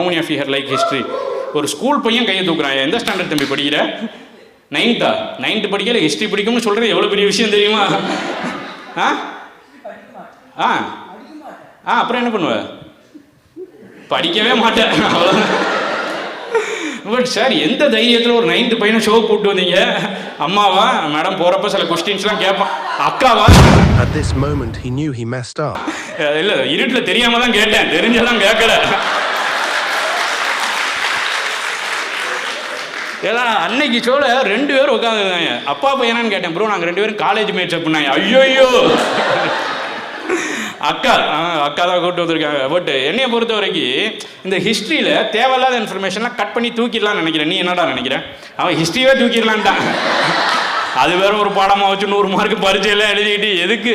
many of you here like history? ஒரு school பையன் கையை தூக்குறான். எந்த ஸ்டாண்டர்ட் தம்பி படிக்கிற? 9th படிக்கல ஹிஸ்ட்ரி படிக்கும்னு சொல்கிறது எவ்வளோ பெரிய விஷயம் தெரியுமா? அப்புறம் என்ன பண்ணுவ? படிக்கவே மாட்டேன் அவ்வளோதான். பட் சார் எந்த தைரியத்தில் ஒரு 9th பையனை ஷோ கூப்பிட்டு வந்தீங்க? அம்மாவா? மேடம் போகிறப்ப சில கொஸ்டின்ஸ்லாம் கேட்பான். அக்காவா? At this moment he knew he messed up. இல்லை, இருட்டில் தெரியாமல் தான் கேட்டேன், தெரிஞ்சதான் கேட்கல. ஏன்னா அன்னைக்கு ஷோல 2 பேர் உட்காந்துருந்தாங்க. அப்பா பையனான்னு கேட்டேன். ப்ரோ நாங்கள் 2 பேரும் காலேஜ் மேட்ச் அப்படின்னாங்க. ஐயோ அக்கா தான் கூப்பிட்டு வந்திருக்காங்க. பட் என்னையை பொறுத்த வரைக்கும் இந்த ஹிஸ்ட்ரியில் தேவையில்லாத இன்ஃபர்மேஷன்லாம் கட் பண்ணி தூக்கிடலான்னு நினைக்கிறேன். நீ என்னடா நினைக்கிறேன்? அவன் ஹிஸ்ட்ரியே தூக்கிடலான்ட்டான். அது வேற ஒரு பாடமாக வச்சு 100 மார்க் பரீட்சையெல்லாம் எழுதிக்கிட்டு எதுக்கு?